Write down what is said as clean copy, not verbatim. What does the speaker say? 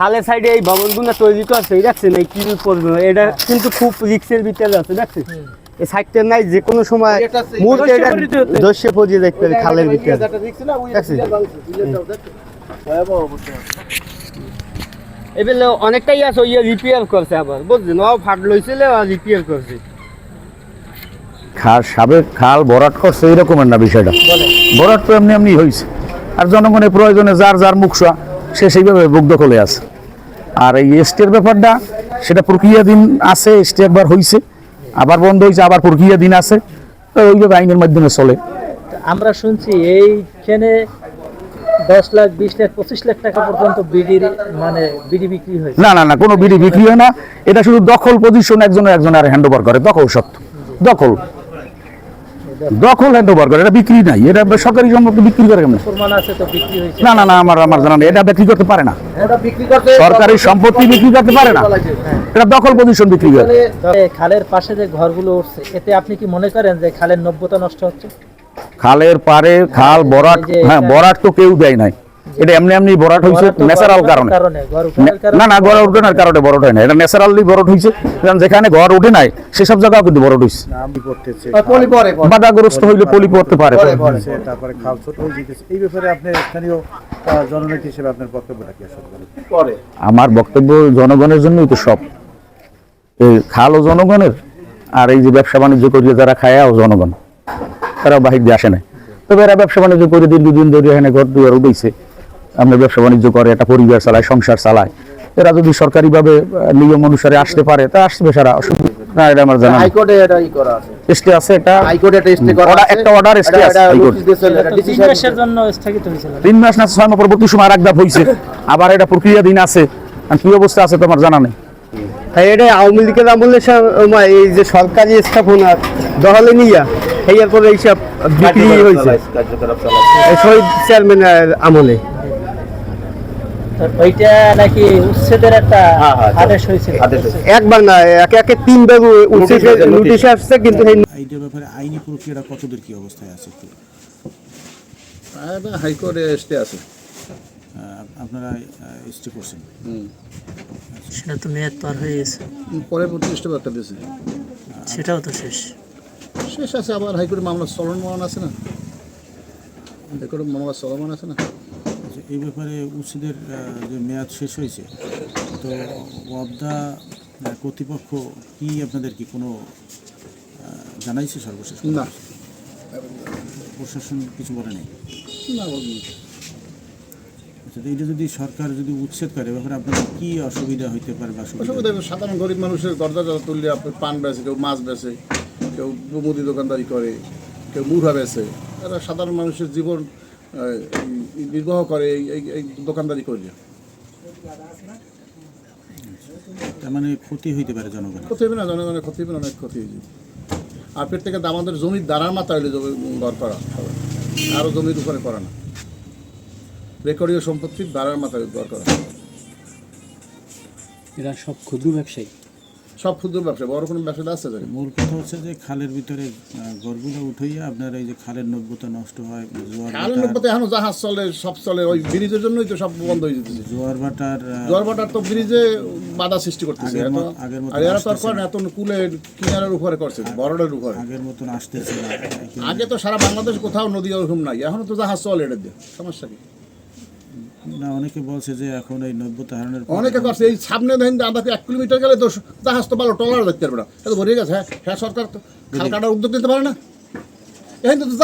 খালের সাইডে এই ভবনগুলো তৈরি করছে দেখছেন, এই কি করবে এটা কিন্তু খুব রিক্সের ভিতরে আছে দেখছেন। এই সাইডটা নাই, যে কোনো সময় মুহূর্তে এটা দস্যে পড়িয়ে দেখতে পারে খালের ভিতরে দেখছেন। এবেলে অনেকটাই আছে, ওই রিপেয়ার করছে আবার বুঝছেন, ও ফাট লইছিল আর রিপেয়ার করছে। সাবেক খাল ভরাট করছে এরকমের না বিষয়টা, ভরাট তো এমনি এমনি হয়েছে। আর জনগণের প্রয়োজনে যার যার মুখসা সে সেইভাবে বুক দখলে আছে। আর এই এসটির ব্যাপারটা সেটা প্রক্রিয়াধীন আছে, এসটি একবার হয়েছে আবার বন্ধ হয়েছে, আবার প্রক্রিয়াধীন আছে, তো ওইভাবে আইনের মাধ্যমে চলে। আমরা শুনছি এইখানে 10 লাখ 20 লাখ 25 লাখ টাকা পর্যন্ত বিডি বিক্রি হয়। না না না, কোনো বিডি বিক্রি হয় না, এটা শুধু দখল পজিশন একজন আর হ্যান্ড ওভার করে, দখল সত্য দখল হ্যান্ড ওভার করে, এটা বিক্রি নাই। এটা সরকারি সম্পত্তি বিক্রি করে কেমন? প্রমাণ আছে তো বিক্রি হয়েছে। না না না, আমার জানা নেই, এটা বিক্রি করতে পারে না, সরকারি সম্পত্তি বিক্রি করতে পারে না, এটা দখল পজিশন বিক্রি করে। খালের পাশে যে ঘরগুলো উঠছে, এতে আপনি কি মনে করেন যে খালের নব্যতা নষ্ট হচ্ছে? খালের পারে খাল ভরাট, হ্যাঁ ভরাট তো কেউ দেয় নাই, এটা এমনি এমনি ভরাট হয়েছে ন্যাচারাল কারণে। না না, ঘর ওঠানোর কারণে ভরাট হয় না, এটা ন্যাচারালি ভরাট হয়েছে। কারণ যেখানে ঘর ওঠে নাই সেসব জায়গাও কিন্তু ভরাট হয়েছে। বাধাগ্রস্ত হইলে পলি পড়তে পারে। তারপরে খাল ছোট হয়ে যেতেছে, এই ব্যাপারে আপনি স্থানীয় জননেতা হিসেবে আপনার বক্তব্যটা কি আসলে? আমার বক্তব্য জনগণের জন্যই তো সব, এই খালও জনগণের, আর এই যে ব্যবসা বাণিজ্য করিয়ে যারা খায়াও জনগণ, তারাও বাহির দিয়ে আসে না। তবে এরা ব্যবসা বাণিজ্য করে দীর্ঘদিন ধরে এখানে ঘর দুয়ার উঠেছে, আমরা ব্যবসা বাণিজ্য করে একটা পরিবার চালায়, সংসার চালায়। এরা যদি সরকারিভাবে নিয়ম অনুসারে আসতে পারে তা আসবে, সারা অসুবিধা না। এটা আমার জানা হাইকোর্টে এটা ই করা আছে, স্টে আছে, এটা হাইকোর্টে এটা স্টে করা আছে, একটা অর্ডার স্টে আছে হাইকোর্ট। 3 মাসের জন্য স্থগিত হয়েছিল। 3 মাস না 6 মাস পরবর্তী সময় আর একবার হয়েছে, আবার এটা প্রক্রিয়াধীন আছে। আর কি অবস্থা আছে তোমার জানা নেই। এটা আওয়ামী লীগের আমলে এই যে সরকারি স্থাপনা দখলে নিয়া এরপরে এইসব বিক্রি হয়েছে শহীদ চেয়ারম্যানের আমলে। ওইটা নাকি উচ্ছেদের একটা আদেশ হয়েছিল, একবার না একে 3 বার উচ্ছেদের নোটিশ আসছে, কিন্তু এইটার ব্যাপারে আইনি প্রক্রিয়াটা কতদূর কি অবস্থায় আছে? হাইকোর্টে স্টে আছে, আপনারা স্টে করছেন? সেটা তো মেয়াদ পার হয়ে গেছে, পরে প্রতিষ্ঠা একটা দিয়েছে, সেটাও তো শেষ আছে। আবার হাইকোর্টে মামলা চলমান আছে না, হাইকোর্টে মামলা চলমান আছে না। এই ব্যাপারে উচ্ছেদের যে মেয়াদ শেষ হয়েছে, তো ওয়াবদা কর্তৃপক্ষ কি আপনাদের কি কোনো জানাইছে সর্বশেষ? না, প্রশাসন কিছু বলে নেই? না বলুন। আচ্ছা, এইটা যদি সরকার যদি উচ্ছেদ করে, ব্যাপারে আপনাদের কি অসুবিধা হইতে পারে? বা অসুবিধা সাধারণ গরিব মানুষের দরজা তুললে আপনি পান বেচে, কেউ মাছ বেচে, কেউ মুদি দোকানদারি করে, কেউ মুড়া বেচে, এরা সাধারণ মানুষের জীবন নির্বাহ করে এই দোকানদারি করলে। তার মানে ক্ষতি হইতে পারে জনগণের? ক্ষতি হবে না, জনগণের ক্ষতি হবে না, অনেক ক্ষতি হয়েছে। আর পেট থেকে আমাদের জমির দ্বারার মাথা হইলে জমি ঘর করা হবে, আরও জমির উপরে করা না, রেকর্ডীয় সম্পত্তির দ্বারার মাথায় ঘর করা। এরা সব ক্ষুদ্র ব্যবসায়ী, সব ক্ষুদ্র ব্যবসা, বড় কোনো ব্যবসা আছে? মূল কথা হচ্ছে যে খালের ভিতরে ঘরগুলো উঠাইয়া আপনার এই যে খালের নব্যতা নষ্ট হয়, খালের নব্যতা এখনো জাহাজ চলে, সব চলে, ওই ব্রিজের জন্যই তো সব বন্ধ হয়ে যেতেছে। জোয়ার ভাটার তো ব্রিজে বাধা সৃষ্টি করতেছে, আর এরা তো আর করে না, এত কুলের কিনারের উপরে করছে, বড়দের উপরে আগের মতন আসতেছে না। আগে তো সারা বাংলাদেশ কোথাও নদী ওরকম নাই, এখনো তো জাহাজ চলে, এটা দিয়ে সমস্যা কি? না, অনেকে বলছে যে এখন এই নব্যতা হারানোর অনেকে করছে, এই সামনে দেখেন আধা 1 কিলোমিটার গেলে তো জাহাজ তো ভালো টলার দেখতে পারবে না, এটা ভরে গেছে। হ্যাঁ, সরকার তো খাল কাটার উদ্যোগ নিতে পারে না, এখন তো